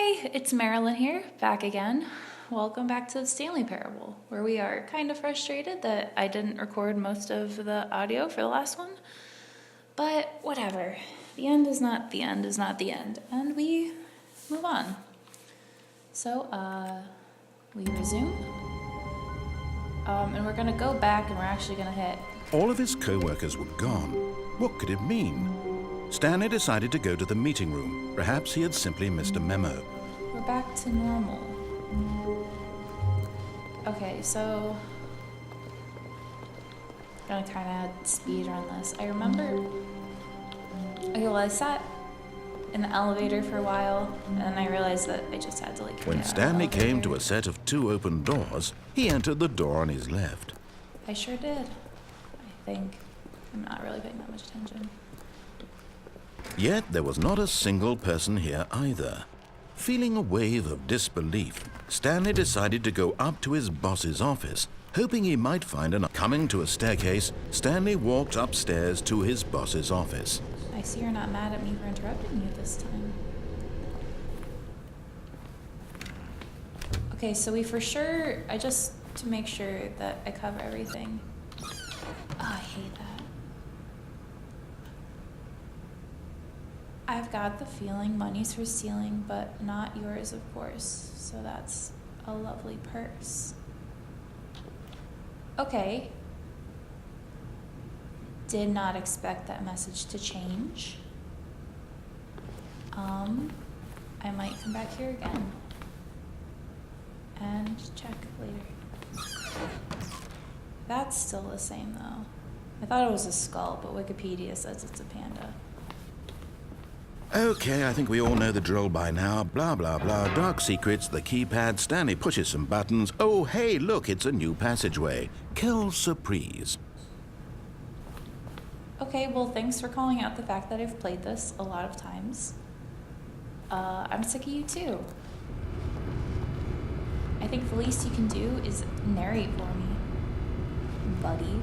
Hi, it's Marilyn here, back again. Welcome back to the Stanley Parable, where we are kind of frustrated that I didn't record most of the audio for the last one. But whatever. The end is not the end is not the end. And we move on. So, we resume. And we're going to go back and we're actually going to hit. All of his co-workers were gone. What could it mean? Stanley decided to go to the meeting room. Perhaps he had simply missed a memo. We're back to normal. Okay, so I'm gonna kind of speed run this. I remember. Okay, well, I sat in the elevator for a while, and then I realized that I just had to like. When Stanley came to a set of 2 open doors, he entered the door on his left. I sure did. I think I'm not really paying that much attention. Yet there was not a single person here either. Feeling a wave of disbelief, Stanley decided to go up to his boss's office, hoping he might find an... Coming to a staircase, Stanley walked upstairs to his boss's office. I see you're not mad at me for interrupting you this time. Okay, so we for sure... to make sure that I cover everything. Oh, I hate that. I've got the feeling money's for stealing, but not yours, of course. So that's a lovely purse. Okay. Did not expect that message to change. I might come back here again. And check later. That's still the same, though. I thought it was a skull, but Wikipedia says it's a panda. Okay, I think we all know the drill by now. Blah, blah, blah. Dark secrets, the keypad. Stanley pushes some buttons. Oh, hey, look, it's a new passageway. Quelle surprise. Okay, well, thanks for calling out the fact that I've played this a lot of times. I'm sick of you, too. I think the least you can do is narrate for me, buddy.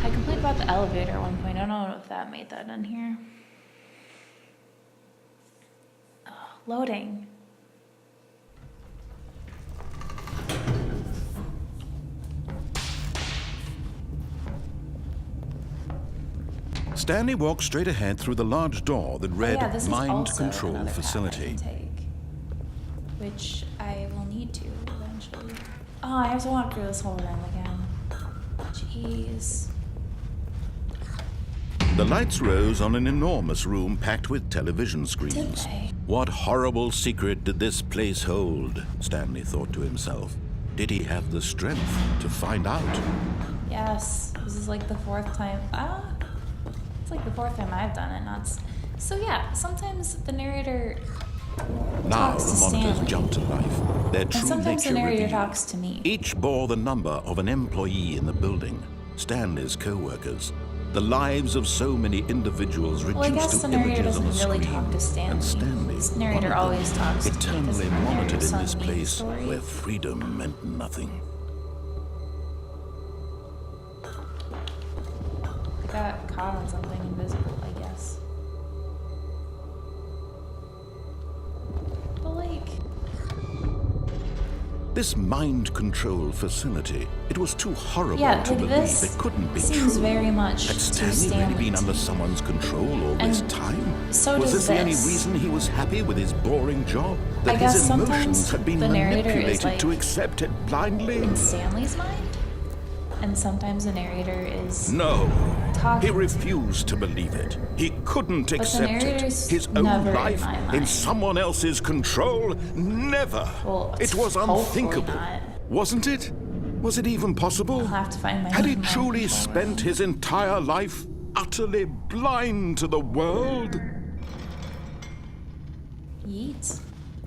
I complained about the elevator at one point. I don't know if that made that in here. Oh, loading. Stanley walked straight ahead through the large door that read this is Mind also Control another Facility. path I can take, which I will need to eventually. Oh, I have to walk through this whole room again. Jeez. The lights rose on an enormous room packed with television screens. Did they? What horrible secret did this place hold? Stanley thought to himself. Did he have the strength to find out? Yes, this is like the 4th time. It's like the 4th time I've done it. So yeah, sometimes the narrator Now talks to the monitors Stanley. jumped to life. Their true And sometimes the nature narrator revealed. talks to me. Each bore the number of an employee in the building. Stanley's co-workers. The lives of so many individuals Well, I reduced guess to the narrator images on a doesn't really screen. talk to Stanley. And Stanley, This one narrator of them, always talks to me because eternally the narrator's monitored in some this main place story. where freedom meant nothing. I got caught on something invisible, I guess. But like... This mind control facility, it was too horrible Yeah, to like believe this it couldn't be seems true. very much Had too Stanley Stanley really been to under me. someone's control all this And time? so Was does this the only this. reason he was happy with his boring job? That I guess his sometimes emotions had been the narrator is manipulated like to accept it blindly? in Stanley's mind, and sometimes the narrator is No. talking. He refused to believe it. He couldn't the accept it. narrator's His own never in life my in mind. someone else's control? Never. Well, It was hopefully unthinkable. not. Wasn't it? Was it even possible? I'll have to find my Had he own truly mind spent control. his entire life utterly blind to the world? Yeet.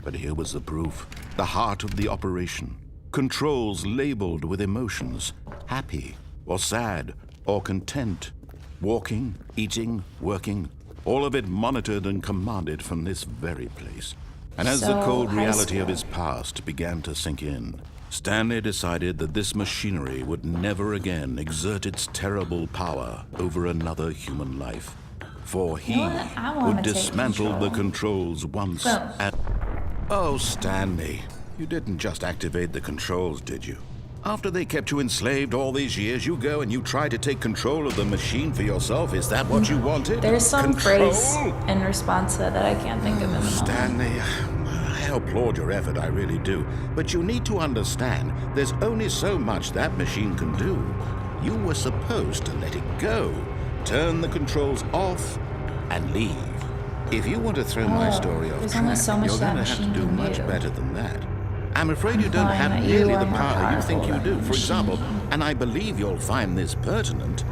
But here was the proof. The heart of the operation. Controls labeled with emotions. Happy or sad or content. Walking, eating, working. All of it monitored and commanded from this very place. And as the So, cold high reality of school. his past began to sink in, Stanley decided that this machinery would never again exert its terrible power over another human life. For he would dismantle the controls once and... Oh, Stanley, you didn't just activate the controls, did you? After they kept you enslaved all these years, you go and you try to take control of the machine for yourself. Is that what you wanted? There's some phrase in response to that I can't think of in the moment. Stanley, I applaud your effort, I really do. But you need to understand, there's only so much that machine can do. You were supposed to let it go, turn the controls off, and leave. If you want to throw my story off track, you're going to have to do much better than that. I'm afraid you don't have nearly the power you think you do. For example, and I believe you'll find this pertinent,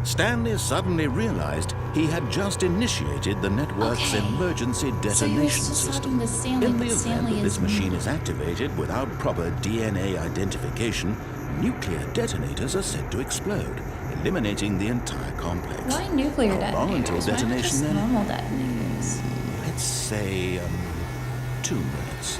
Stanley suddenly realized he had just initiated the network's emergency detonation system. In the event that this machine is activated without proper DNA identification, nuclear detonators are said to explode, eliminating the entire complex. Why nuclear detonators? How long until detonation then? Normal detonators. Let's say 2 minutes.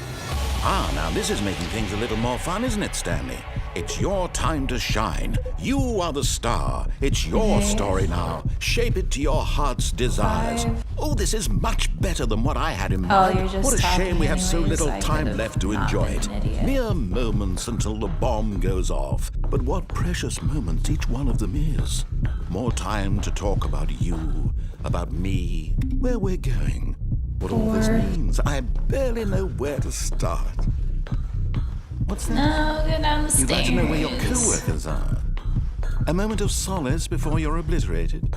Ah, now this is making things a little more fun, isn't it, Stanley? It's your time to shine. You are the star. It's your story now. Shape it to your heart's desires. Oh, this is much better than what I had in mind. You're just what a shame we have so anyways. little time left to enjoy it. Mere moments until the bomb goes off. But what precious moments each one of them is. More time to talk about you, about me, where we're going. What all this means, I barely know where to start. What's that? No, go down the stairs. You'd like to know where your co-workers are. A moment of solace before you're obliterated.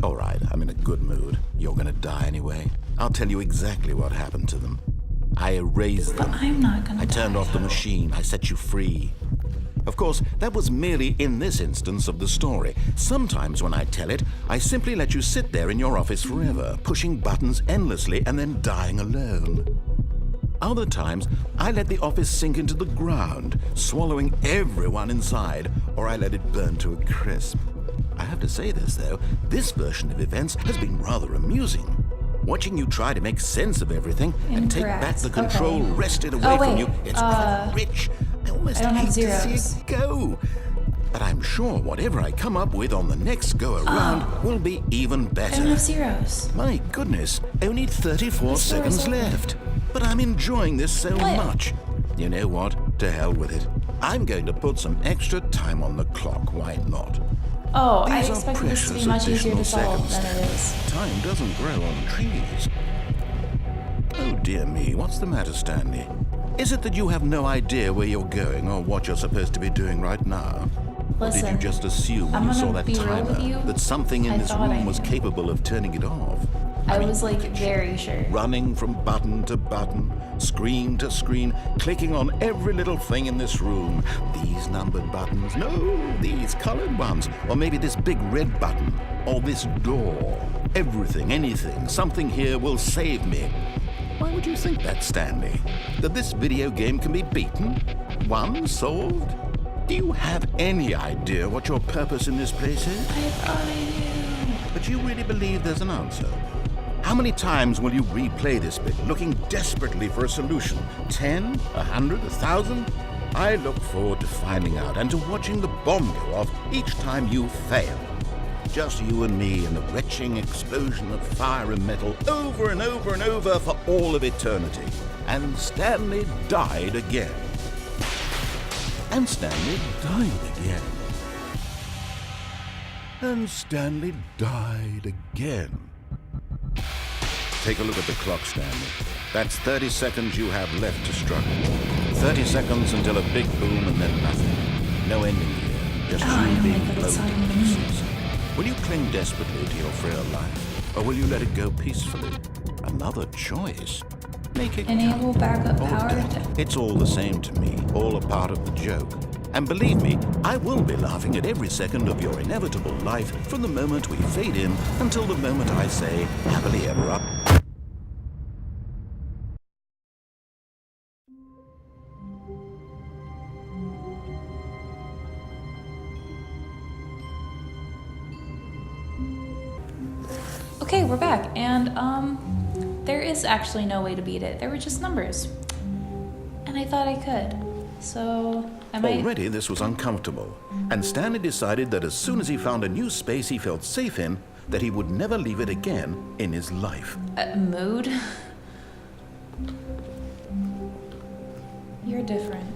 All right, I'm in a good mood. You're gonna die anyway. I'll tell you exactly what happened to them. I erased them. But I'm not gonna I turned off the machine. I set you free. Of course, that was merely in this instance of the story. Sometimes when I tell it, I simply let you sit there in your office forever, pushing buttons endlessly and then dying alone. Other times, I let the office sink into the ground, swallowing everyone inside, or I let it burn to a crisp. I have to say this, though, this version of events has been rather amusing. Watching you try to make sense of everything and take back the control wrested away from you, it's quite rich. I almost hate to see it go. But I'm sure whatever I come up with on the next go-around will be even better. I don't have zeros. My goodness, only 34 seconds left. But I'm enjoying this so much. You know what? To hell with it. I'm going to put some extra time on the clock. Why not? Oh, I expected this to be much easier to solve than it is. Time doesn't grow on trees. Oh dear me, what's the matter, Stanley? Is it that you have no idea where you're going or what you're supposed to be doing right now? Or did you just assume when you saw that timer that something in this room was capable of turning it off? I was like very sure. Running from button to button, screen to screen, clicking on every little thing in this room. These numbered buttons, no, these colored ones. Or maybe this big red button, or this door. Everything, anything, something here will save me. Why would you think that, Stanley? That this video game can be beaten? Won? Solved? Do you have any idea what your purpose in this place is? I thought I knew. But you really believe there's an answer? How many times will you replay this bit, looking desperately for a solution? 10? 100? 1,000? I look forward to finding out and to watching the bomb go off each time you fail. Just you and me in the retching explosion of fire and metal over and over and over for all of eternity. And Stanley died again. And Stanley died again. And Stanley died again. Take a look at the clock, Stanley. That's 30 seconds you have left to struggle. 30 seconds until a big boom and then nothing. No ending here. Just you being blown to pieces. Will you cling desperately to your frail life, or will you let it go peacefully? Another choice. Make it enable backup power. It's all the same to me, all a part of the joke. And believe me, I will be laughing at every second of your inevitable life from the moment we fade in until the moment I say, happily ever up. Okay, we're back, and there is actually no way to beat it. There were just numbers, and I thought I could. So, I might... Already this was uncomfortable, and Stanley decided that as soon as he found a new space he felt safe in, that he would never leave it again in his life. Mood? You're different.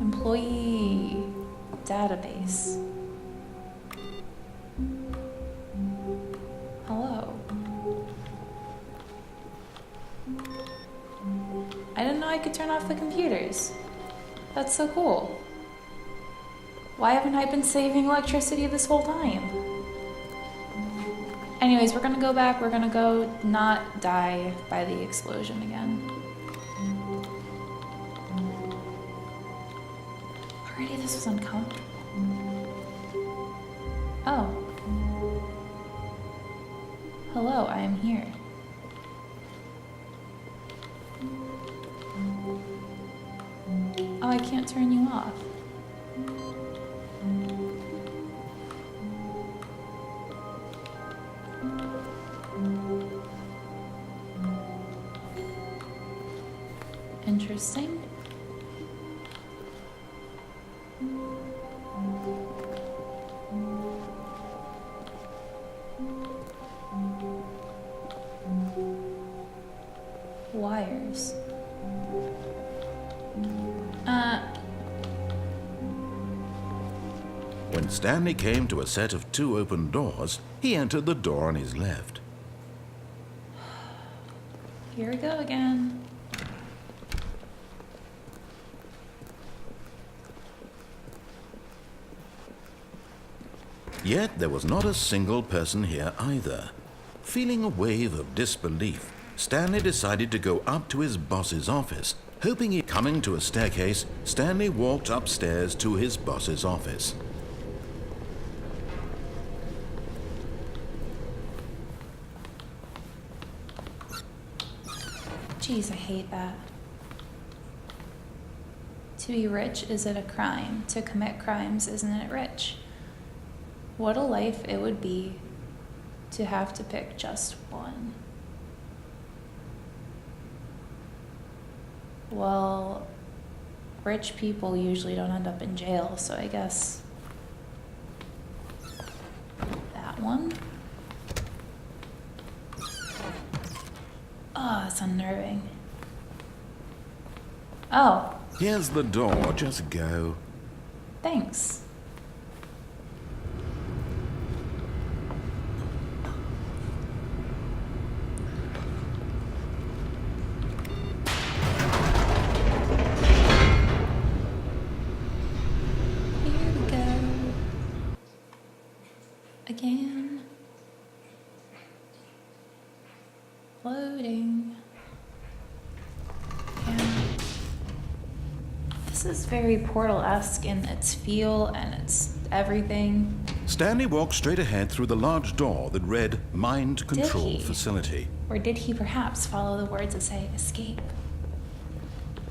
Employee database. Hello. I didn't know I could turn off the computers. That's so cool. Why haven't I been saving electricity this whole time? Anyways, we're gonna go back. We're gonna go not die by the explosion again. Already this was uncomfortable. Oh. Hello, I am here. Oh, I can't turn you off. Interesting. Wires. When Stanley came to a set of 2 open doors, he entered the door on his left. Here we go again. Yet there was not a single person here either. Feeling a wave of disbelief, Stanley decided to go up to his boss's office. Hoping he coming to a staircase, Stanley walked upstairs to his boss's office. Jeez, I hate that. To be rich, is it a crime? To commit crimes, isn't it rich? What a life it would be to have to pick just one. Well, rich people usually don't end up in jail, so I guess that one. Oh, it's unnerving. Oh. Here's the door, just go. Thanks. Here we go. Again. Loading. Yeah. This is very Portal-esque in its feel and its everything. Stanley walked straight ahead through the large door that read Mind Control Facility. Or did he perhaps follow the words that say escape?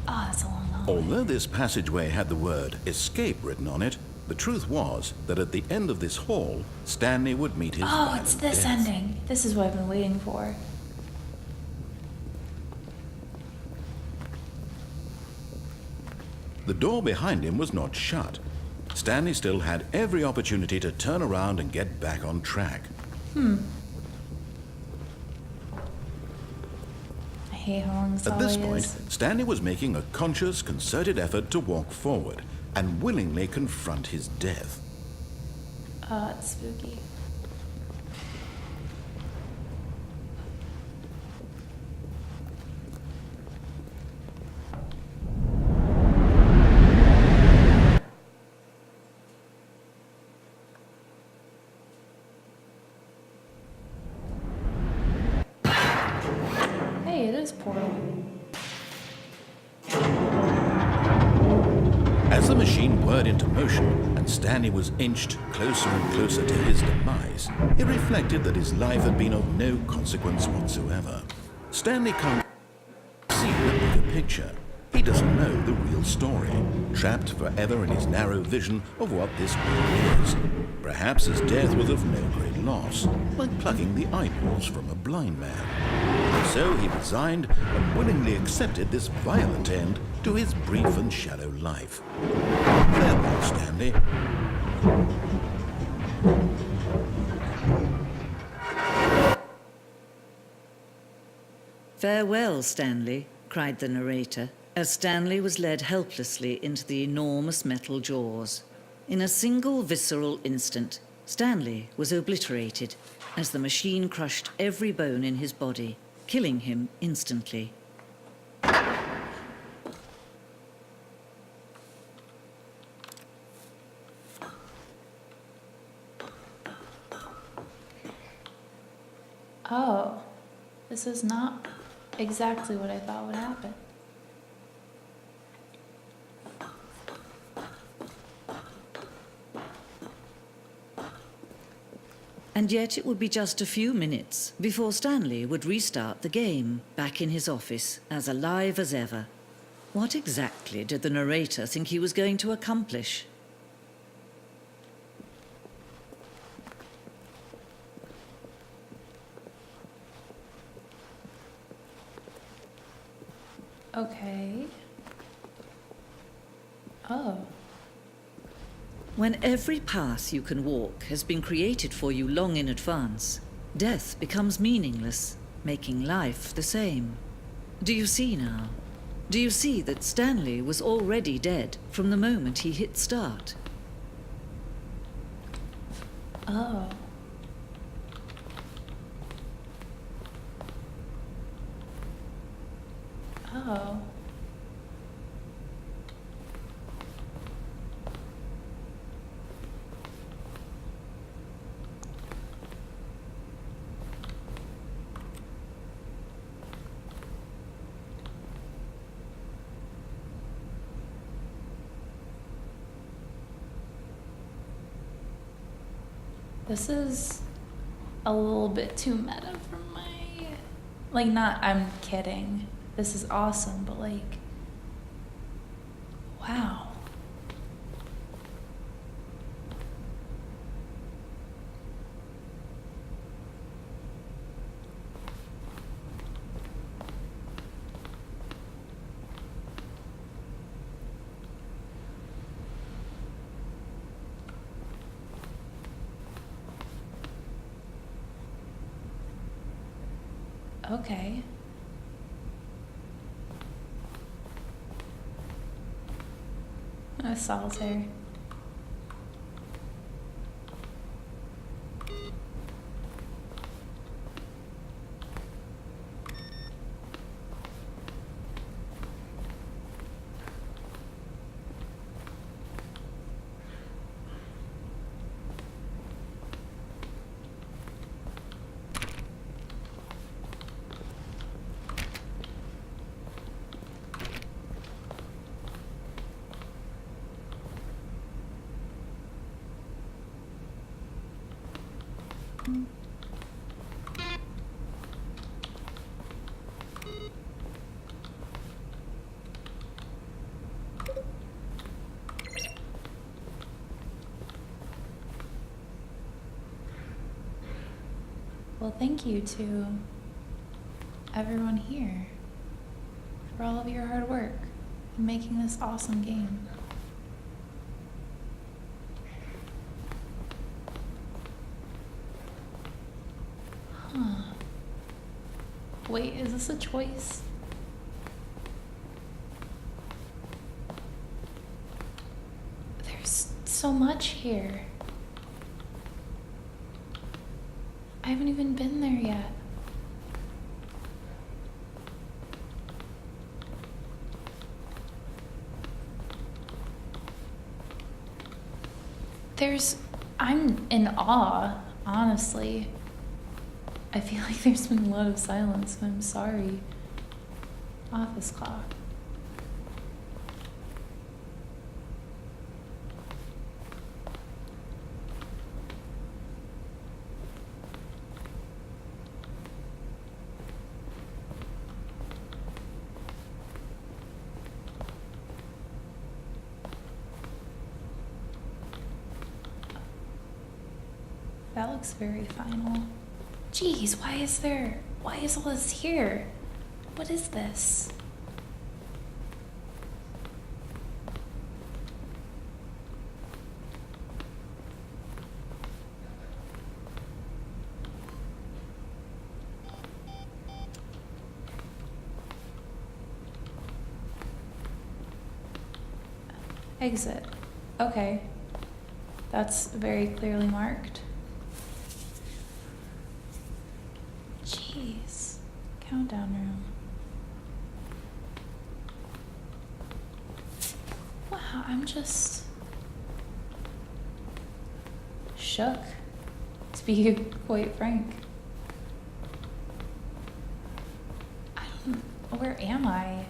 Ah, that's a long hallway. Although this passageway had the word escape written on it, the truth was that at the end of this hall, Stanley would meet his Oh, it's this death. ending. This is what I've been waiting for. The door behind him was not shut. Stanley still had every opportunity to turn around and get back on track. I hate how long this At this hallway point, is. Stanley was making a conscious, concerted effort to walk forward and willingly confront his death. It's spooky. Hey, it is Portal. As the machine whirred into motion and Stanley was inched closer and closer to his demise, it reflected that his life had been of no consequence whatsoever. Stanley can't see the bigger picture. He doesn't know the real story, trapped forever in his narrow vision of what this world is. Perhaps his death was of no great loss, like plucking the eyeballs from a blind man. So he resigned and willingly accepted this violent end to his brief and shallow life. Farewell, Stanley. "Farewell, Stanley," cried the narrator, as Stanley was led helplessly into the enormous metal jaws. In a single visceral instant, Stanley was obliterated as the machine crushed every bone in his body, killing him instantly. Oh, this is not exactly what I thought would happen. And yet it would be just a few minutes before Stanley would restart the game, back in his office, as alive as ever. What exactly did the narrator think he was going to accomplish? Okay. Oh. When every path you can walk has been created for you long in advance, death becomes meaningless, making life the same. Do you see now? Do you see that Stanley was already dead from the moment he hit start? Oh. Oh. This is a little bit too meta for my... Like, not, I'm kidding. This is awesome, but like... Wow. Okay. Solitaire. Well, thank you to everyone here for all of your hard work in making this awesome game. Huh. Wait, is this a choice? There's so much here. I haven't even been there yet. I'm in awe, honestly. I feel like there's been a lot of silence, so I'm sorry. Office clock. That looks very final. Jeez, why is all this here? What is this? Exit. Okay. That's very clearly marked. Jeez. Countdown room. Wow, I'm just shook, to be quite frank. Where am I?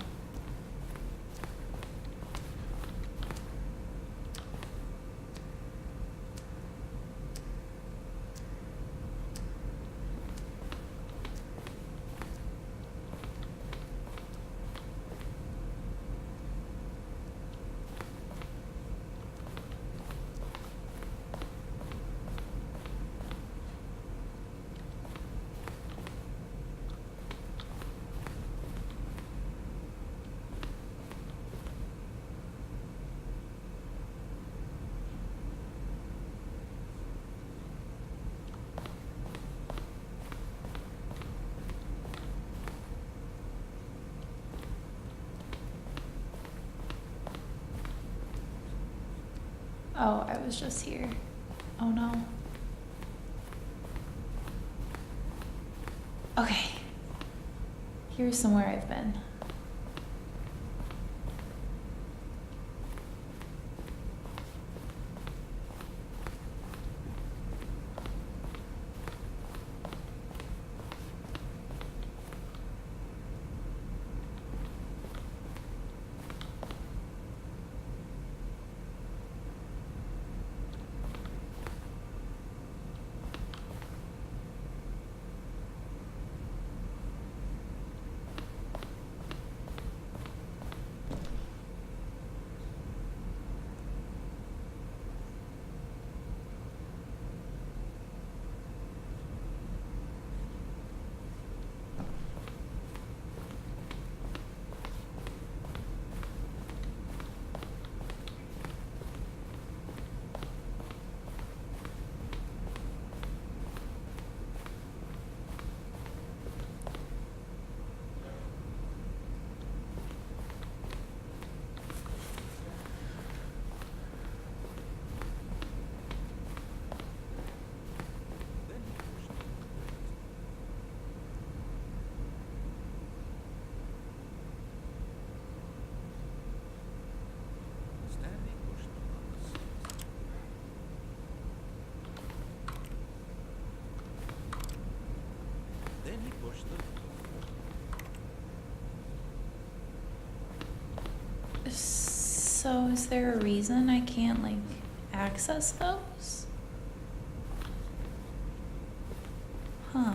Oh, I was just here. Oh no. Okay. Here's somewhere I've been. Stanley pushed the buttons. Then he pushed the... So is there a reason I can't, like, access those? Huh.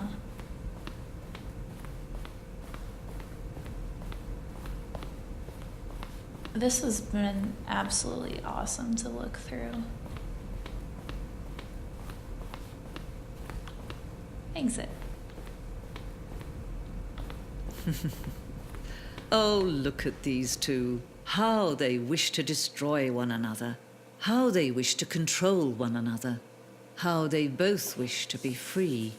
This has been absolutely awesome to look through. Exit. Oh, look at these two. How they wish to destroy one another. How they wish to control one another. How they both wish to be free.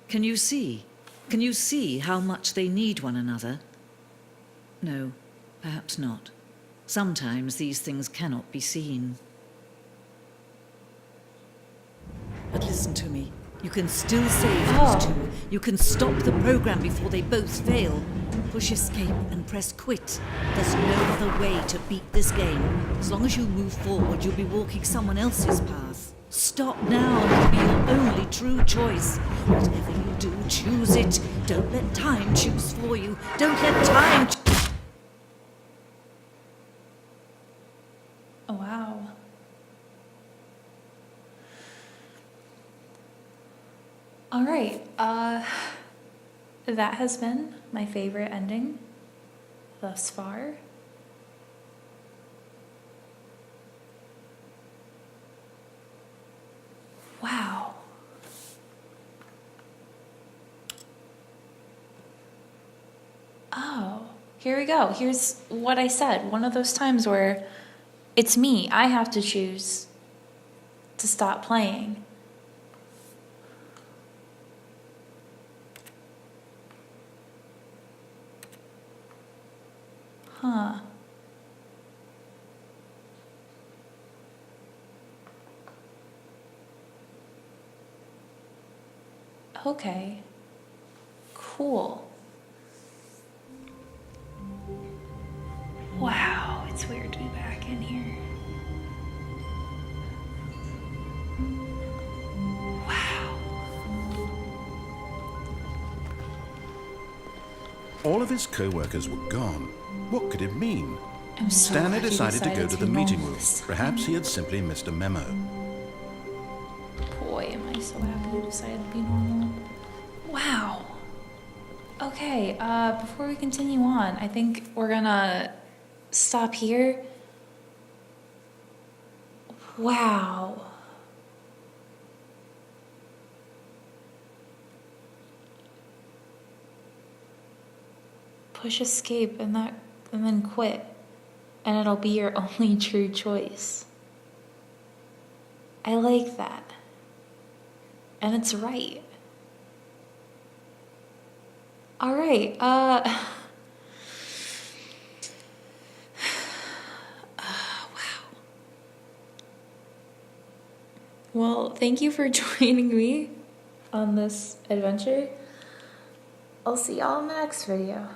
Can you see? Can you see how much they need one another? No, perhaps not. Sometimes these things cannot be seen. But listen to me. You can still save these two. You can stop the program before they both fail. Push escape and press quit. There's no other way to beat this game. As long as you move forward, you'll be walking someone else's path. Stop now, it'll be your only true choice. Whatever you do, choose it. Don't let time choose for you. Don't let time right. That has been my favorite ending thus far. Wow. Oh, here we go. Here's what I said. One of those times where it's me. I have to choose to stop playing. Huh. Okay. Cool. Wow, it's weird to be back in here. Wow. All of his co-workers were gone. What could it mean? I'm so Stanley glad you decided to go to the be meeting normal room. this time. Perhaps he had simply missed a memo. Boy, am I so happy you decided to be normal. Wow. Okay, before we continue on, I think we're gonna stop here. Wow. Push escape and then quit. And it'll be your only true choice. I like that. And it's right. All right. Wow. Well, thank you for joining me on this adventure. I'll see y'all in the next video.